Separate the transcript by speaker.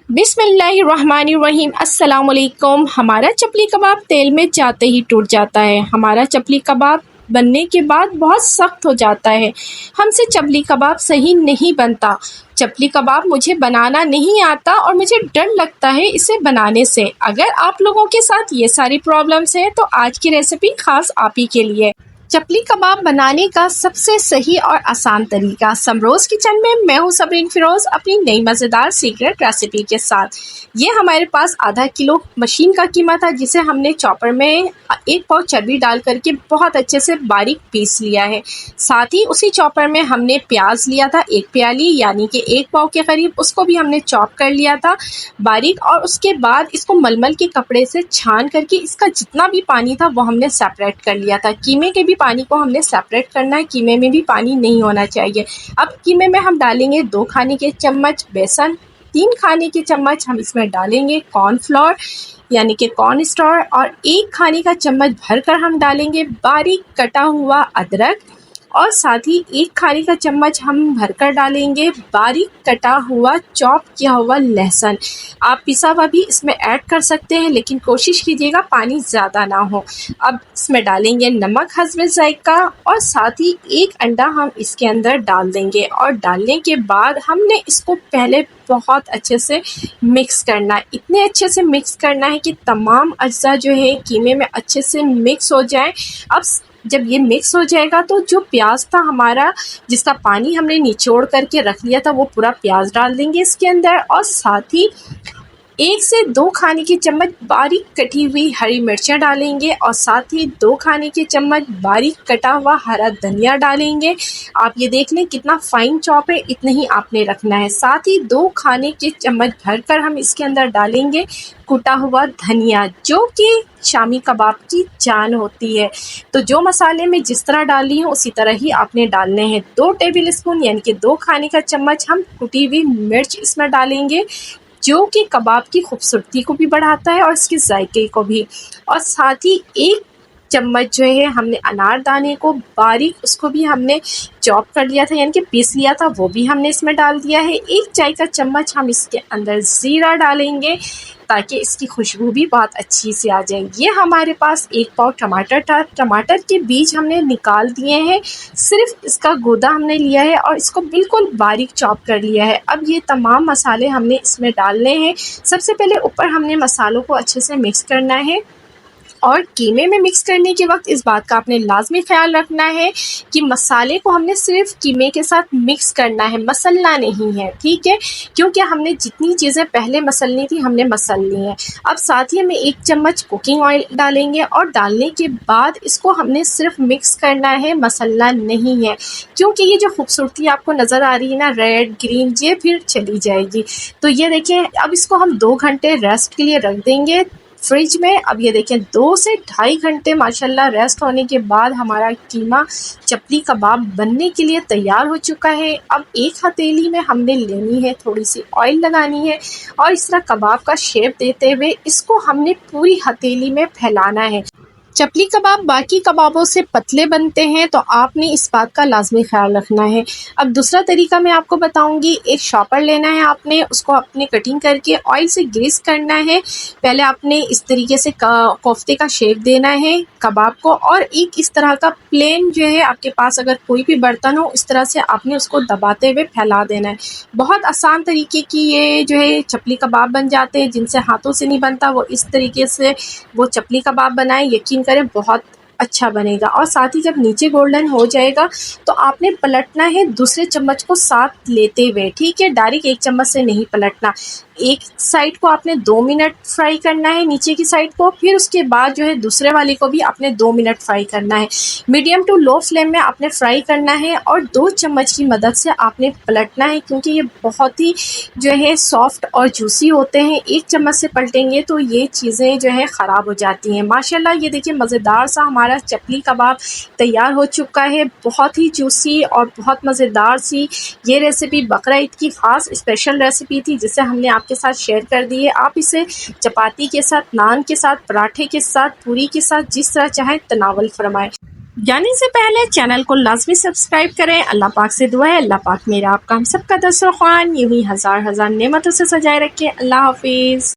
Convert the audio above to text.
Speaker 1: बिस्मिल्लाहिर्रहमानिर्रहीम। अस्सलाम वालेकुम। हमारा चपली कबाब तेल में जाते ही टूट जाता है। हमारा चपली कबाब बनने के बाद बहुत सख्त हो जाता है। हमसे चपली कबाब सही नहीं बनता। चपली कबाब मुझे बनाना नहीं आता और मुझे डर लगता है इसे बनाने से। अगर आप लोगों के साथ ये सारी प्रॉब्लम्स हैं तो आज की रेसिपी खास आप ही के लिए। चपली कबाब बनाने का सबसे सही और आसान तरीका। समरोज किचन में मैं हूँ सबरीन फिरोज अपनी नई मज़ेदार सीक्रेट रेसिपी के साथ। ये हमारे पास आधा किलो मशीन का कीमा था जिसे हमने चॉपर में 1 पाव चर्बी डाल करके बहुत अच्छे से बारीक पीस लिया है। साथ ही उसी चॉपर में हमने प्याज लिया था 1 प्याली यानी कि 1 पाव के करीब, उसको भी हमने चॉप कर लिया था बारीक। और उसके बाद इसको मलमल के कपड़े से छान करके इसका जितना भी पानी था वो हमने सेपरेट कर लिया था। कीमे के भी पानी को हमने सेपरेट करना है, कीमे में भी पानी नहीं होना चाहिए। अब कीमे में हम डालेंगे 2 खाने के चम्मच बेसन, 3 खाने के चम्मच हम इसमें डालेंगे कॉर्नफ्लोर यानी कि कॉर्न स्टार, और 1 खाने का चम्मच भरकर हम डालेंगे बारीक कटा हुआ अदरक, और साथ ही 1 खाने का चम्मच हम भरकर डालेंगे बारीक कटा हुआ चॉप किया हुआ लहसुन। आप पिसा हुआ भी इसमें ऐड कर सकते हैं लेकिन कोशिश कीजिएगा पानी ज़्यादा ना हो। अब इसमें डालेंगे नमक हस्बे जायका, और साथ ही 1 अंडा हम इसके अंदर डाल देंगे। और डालने के बाद हमने इसको पहले बहुत अच्छे से मिक्स करना है। इतने अच्छे से मिक्स करना है कि तमाम अज्जा जो है कीमे में अच्छे से मिक्स हो जाए। अब जब ये मिक्स हो जाएगा तो जो प्याज था हमारा, जिसका पानी हमने निचोड़ करके रख लिया था, वो पूरा प्याज डाल देंगे इसके अंदर। और साथ ही 1 से 2 खाने के चम्मच बारीक कटी हुई हरी मिर्चें डालेंगे, और साथ ही 2 खाने के चम्मच बारीक कटा हुआ हरा धनिया डालेंगे। आप ये देख लें कितना फाइन चॉप है, इतना ही आपने रखना है। साथ ही 2 खाने के चम्मच भरकर हम इसके अंदर डालेंगे कुटा हुआ धनिया, जो कि शामी कबाब की जान होती है। तो जो मसाले में जिस तरह डाली हूँ उसी तरह ही आपने डालने हैं। 2 टेबल स्पून यानी कि 2 खाने का चम्मच हम कुटी हुई मिर्च इसमें डालेंगे, जो कि कबाब की खूबसूरती को भी बढ़ाता है और इसके जायके को भी। और साथ ही 1 चम्मच जो है हमने अनारदाने को बारीक, उसको भी हमने चॉप कर लिया था यानी कि पीस लिया था, वो भी हमने इसमें डाल दिया है। 1 चाय का चम्मच हम इसके अंदर ज़ीरा डालेंगे ताकि इसकी खुशबू भी बहुत अच्छी से आ जाए। ये हमारे पास 1 पाव टमाटर था, टमाटर के बीज हमने निकाल दिए हैं, सिर्फ इसका गूदा हमने लिया है और इसको बिल्कुल बारीक चॉप कर लिया है। अब ये तमाम मसाले हमने इसमें डालने हैं। सबसे पहले ऊपर हमने मसालों को अच्छे से मिक्स करना है, और कीमे में मिक्स करने के वक्त इस बात का आपने लाजमी ख्याल रखना है कि मसाले को हमने सिर्फ कीमे के साथ मिक्स करना है, मसलना नहीं है, ठीक है, क्योंकि हमने जितनी चीज़ें पहले मसलनी थी हमने मसल ली हैं। अब साथ ही हमें 1 चम्मच कुकिंग ऑयल डालेंगे, और डालने के बाद इसको हमने सिर्फ मिक्स करना है, मसलना नहीं है, क्योंकि ये जो खूबसूरती आपको नज़र आ रही है ना, रेड ग्रीन, ये फिर चली जाएगी। तो ये देखिए, अब इसको हम 2 घंटे रेस्ट के लिए रख देंगे फ्रिज में। अब ये देखें 2 से ढाई घंटे माशाल्लाह रेस्ट होने के बाद हमारा कीमा चपली कबाब बनने के लिए तैयार हो चुका है। अब 1 हथेली में हमने लेनी है, थोड़ी सी ऑयल लगानी है, और इस तरह कबाब का शेप देते हुए इसको हमने पूरी हथेली में फैलाना है। चपली कबाब बाकी कबाबों से पतले बनते हैं तो आपने इस बात का लाजमी ख्याल रखना है। अब दूसरा तरीका मैं आपको बताऊंगी। एक शॉपर लेना है आपने, उसको अपने कटिंग करके ऑयल से ग्रीस करना है। पहले आपने इस तरीके से कोफ्ते का शेप देना है कबाब को, और एक इस तरह का प्लेन जो है आपके पास अगर कोई भी बर्तन हो, इस तरह से आपने उसको दबाते हुए फैला देना है। बहुत आसान तरीके की ये जो है चपली कबाब बन जाते हैं, जिनसे हाथों से नहीं बनता वो इस तरीके से वो चपली कबाब बनाए, यकीन करें बहुत अच्छा बनेगा। और साथ ही जब नीचे गोल्डन हो जाएगा तो आपने पलटना है दूसरे चम्मच को साथ लेते हुए, ठीक है, डायरेक्ट 1 चम्मच से नहीं पलटना। एक साइड को आपने 2 मिनट फ्राई करना है, नीचे की साइड को, फिर उसके बाद जो है दूसरे वाले को भी आपने 2 मिनट फ्राई करना है। मीडियम टू लो फ्लेम में आपने फ्राई करना है, और 2 चम्मच की मदद से आपने पलटना है, क्योंकि ये बहुत ही जो है सॉफ्ट और जूसी होते हैं। 1 चम्मच से पलटेंगे तो ये चीज़ें जो है ख़राब हो जाती हैं। माशाल्लाह ये देखिए मज़ेदार सा हमारा चपली कबाब तैयार हो चुका है, बहुत ही जूसी और बहुत मज़ेदार सी। ये रेसिपी बकरा ईद की ख़ास स्पेशल रेसिपी थी जिसे हमने आपके साथ शेयर कर दी है। आप इसे चपाती के साथ, नान के साथ, पराठे के साथ, पूरी के साथ, जिस तरह चाहें तनावल फरमाएं। जाने से पहले चैनल को लाजमी सब्सक्राइब करें। अल्लाह पाक से दुआ है, अल्लाह पाक मेरा आपका हम सबका दस्तरख्वान यूं ही हज़ार हज़ार नेमतों से सजाए रखे। अल्लाह हाफिज़।